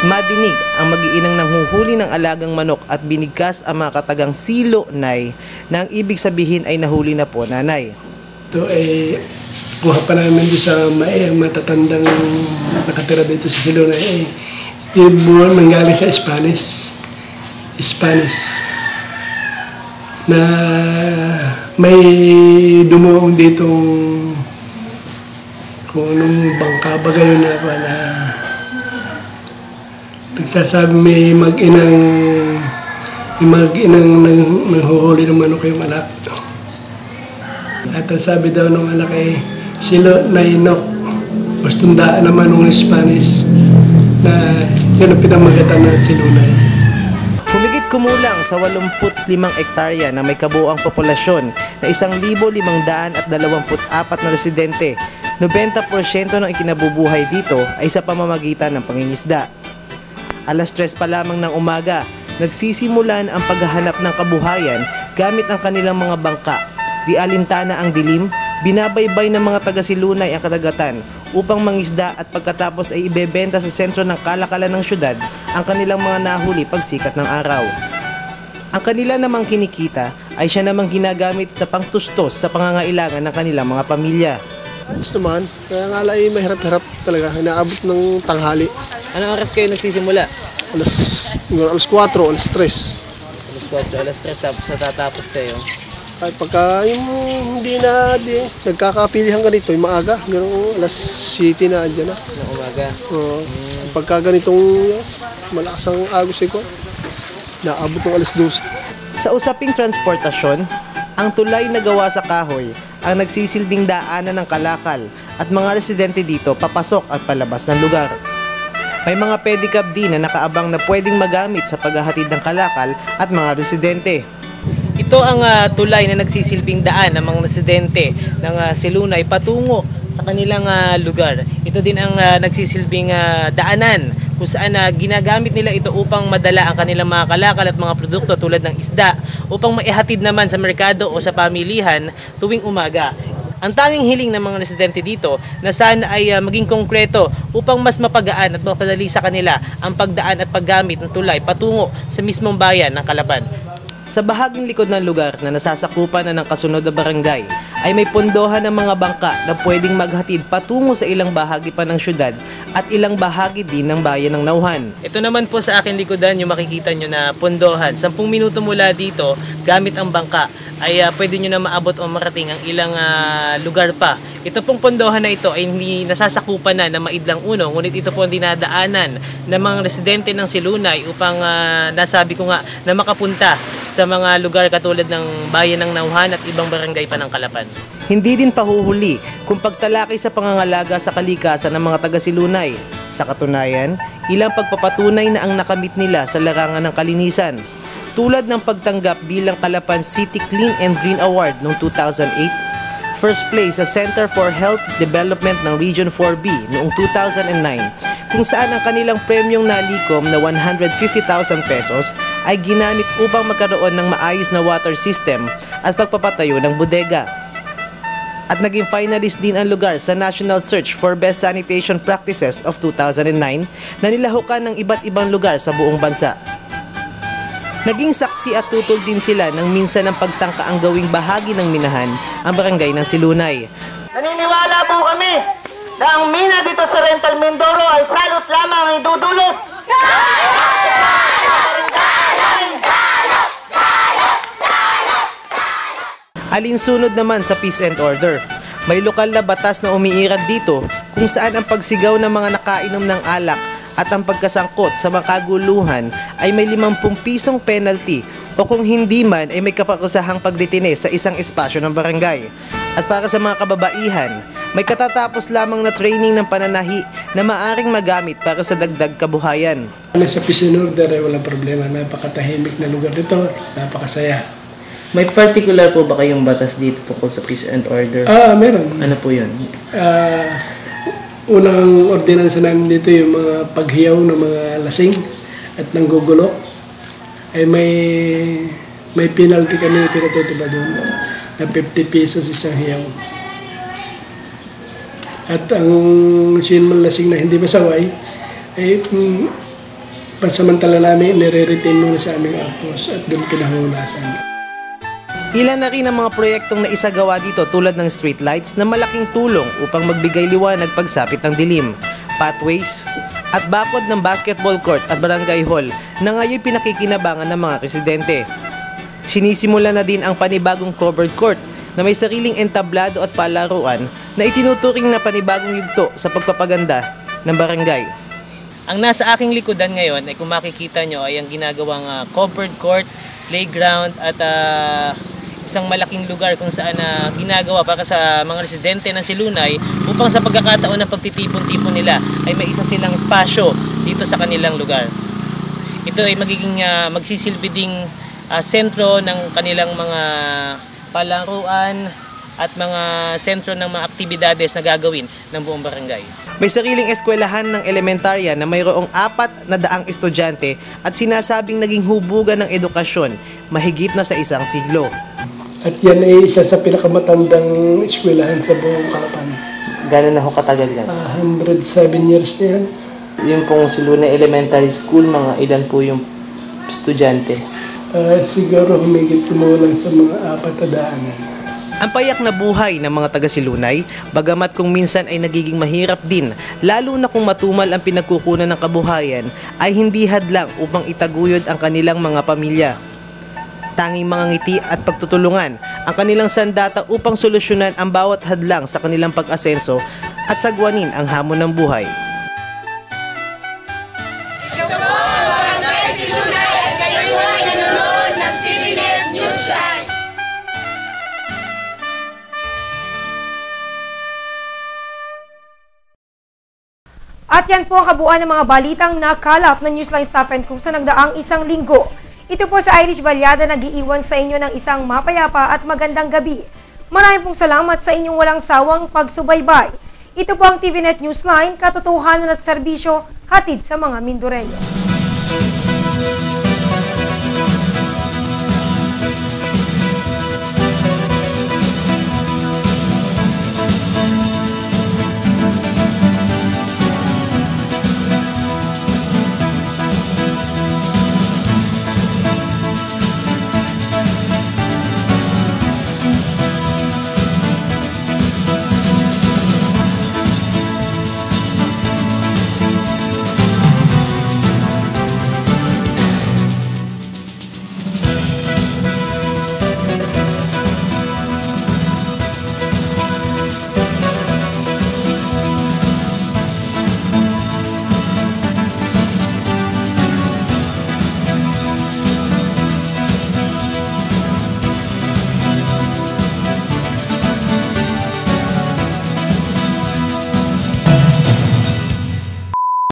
Madinig ang mag-iinang nanghuhuli ng alagang manok at binigkas ang mga katagang silo-nay na ang ibig sabihin ay nahuli na po, nanay. Ito ay kuha pa namin doon sa ang matatandang nakatira dito sa silo-nay. Yung buwan nanggaling sa Spanish na may dumuong ditong kung anong bangka ba gayon na nagsasabi may mag-inang nanghuhuli ng manok yung anak. At ang sabi daw ng anak ay silo-nay nok. Bastundaan naman ng Spanish na yun ang pinamagatan ng silo-nay. Humigit kumulang sa 85 ektarya na may kabuoang populasyon na 1,524 na residente, 90% ng ikinabubuhay dito ay sa pamamagitan ng pangingisda. Alas 3 pa lamang ng umaga, nagsisimulan ang paghahanap ng kabuhayan gamit ang kanilang mga bangka. Di alintana ang dilim, binabaybay ng mga taga-Silunay ang karagatan upang mangisda at pagkatapos ay ibebenta sa sentro ng kalakalan ng syudad ang kanilang mga nahuli pagsikat ng araw. Ang kanila namang kinikita ay siya namang ginagamit na pangtustos sa pangangailangan ng kanilang mga pamilya. Ayos naman, kaya nga lang mahirap-hirap talaga, inaabot ng tanghali. Anong oras kayo nagsisimula? Alas 4, alas 3. Alas 3 tapos natatapos kayo. Ay pagka yung hindi na nagkakapilihan ganito, yung maaga, ganoong alas 7 na andyan na. Ng umaga? Oo. Pagka ganitong malakas ang agos ko, naabot ng alas 12. Sa usaping transportasyon, ang tulay na gawa sa kahoy ang nagsisilbing daanan ng kalakal at mga residente dito papasok at palabas ng lugar. May mga pedicab din na nakaabang na pwedeng magamit sa paghahatid ng kalakal at mga residente. Ito ang tulay na nagsisilbing daan ng mga residente ng Silunay patungo sa kanilang lugar. Ito din ang nagsisilbing daanan kung saan ginagamit nila ito upang madala ang kanilang mga kalakal at mga produkto tulad ng isda upang maihatid naman sa merkado o sa pamilihan tuwing umaga. Ang tanging hiling ng mga residente dito na sana ay maging konkreto upang mas mapagaan at mapadali sa kanila ang pagdaan at paggamit ng tulay patungo sa mismong bayan ng Calapan. Sa bahaging likod ng lugar na nasasakupan na ng kasunod na barangay ay may pondohan ng mga bangka na pwedeng maghatid patungo sa ilang bahagi pa ng syudad at ilang bahagi din ng bayan ng Nauhan. Ito naman po sa akin likodan yung makikita nyo na pondohan. 10 minuto mula dito gamit ang bangka ay pwede nyo na maabot o marating ang ilang lugar pa. Ito pong pondohan na ito ay hindi nasasakupan na Maidlang Uno, ngunit ito po ang dinadaanan ng mga residente ng Silunay upang nasabi ko nga na makapunta sa mga lugar katulad ng bayan ng Nauhan at ibang barangay pa ng Calapan. Hindi din pahuhuli kung pagtalakay sa pangangalaga sa kalikasan ng mga taga-Silunay. Sa katunayan, ilang pagpapatunay na ang nakamit nila sa larangan ng kalinisan. Tulad ng pagtanggap bilang Calapan City Clean and Green Award noong 2008, first place sa Center for Health Development ng Region 4B noong 2009, kung saan ang kanilang premyong nalikom na 150,000 pesos ay ginamit upang magkaroon ng maayos na water system at pagpapatayo ng bodega. At naging finalist din ang lugar sa National Search for Best Sanitation Practices of 2009 na nilahukan ng iba't ibang lugar sa buong bansa. Naging saksi at tutol din sila ng minsan ng pagtangkaang gawing bahagi ng minahan ang barangay ng Silunay. Naniniwala po kami na ang mina dito sa Rental Mindoro ay salot lamang ang idudulot. Alinsunod naman sa peace and order. May lokal na batas na umiiral dito kung saan ang pagsigaw ng mga nakainom ng alak at ang pagkasangkot sa mga kaguluhan ay may 50 pisong penalty o kung hindi man ay may kapakasahang pagdetine sa isang espasyo ng barangay. At para sa mga kababaihan, may katatapos lamang na training ng pananahi na maaring magamit para sa dagdag kabuhayan. Sa peace and order ay walang problema, napakatahimik na lugar dito, napakasaya. May particular po ba kayong batas dito tungkol sa peace and order? Meron. Ano po yun? Unang ordinansa namin dito yung mga paghiyaw ng mga lasing at nanggugulo ay may penalty kami pinatutupad doon na 50 pesos isang hiyaw. At ang sinman lasing na hindi masaway ay pansamantala namin nire-retain muna sa aming outpost at doon kinahulasan. Ilan na rin ang mga proyektong naisagawa dito tulad ng streetlights na malaking tulong upang magbigay liwanag pagsapit ng dilim, pathways, at bakod ng basketball court at barangay hall na ngayon pinakikinabangan ng mga residente. Sinisimula na din ang panibagong covered court na may sariling entablado at palaruan na itinuturing na panibagong yugto sa pagpapaganda ng barangay. Ang nasa aking likodan ngayon ay kung makikita nyo ay ang ginagawang covered court, playground at isang malaking lugar kung saan ginagawa para sa mga residente ng Silunay upang sa pagkakataon ng pagtitipon-tipon nila ay may isa silang espasyo dito sa kanilang lugar. Ito ay magsisilbi ding sentro ng kanilang mga palaruan at mga sentro ng mga aktibidades na gagawin ng buong barangay. May sariling eskwelahan ng elementarya na mayroong 400 estudyante at sinasabing naging hubugan ng edukasyon mahigit na sa isang siglo. At yan ay isa sa pinakamatandang eskwelahan sa buong Calapan. Gano'n na ho katagal yan? 107 years na yan. Yung pong Silunay Elementary School, mga ilan po yung estudyante? Siguro humigit kumulang sa mga 400. Ang payak na buhay ng mga taga-Silunay, bagamat kung minsan ay nagiging mahirap din, lalo na kung matumal ang pinagkukunan ng kabuhayan, ay hindi hadlang upang itaguyod ang kanilang mga pamilya. Tanging mga ngiti at pagtutulungan ang kanilang sandata upang solusyonan ang bawat hadlang sa kanilang pag-asenso at sagwanin ang hamon ng buhay. At yan po ang kabuuan ng mga balitang nakalap ng Newsline Staff and Crew sa nagdaang isang linggo. Ito po sa Irish Balyada nag-iiwan sa inyo ng isang mapayapa at magandang gabi. Maraming pong salamat sa inyong walang sawang pagsubaybay. Ito po ang TVNet Newsline, katotohanan at serbisyo hatid sa mga Mindoreño.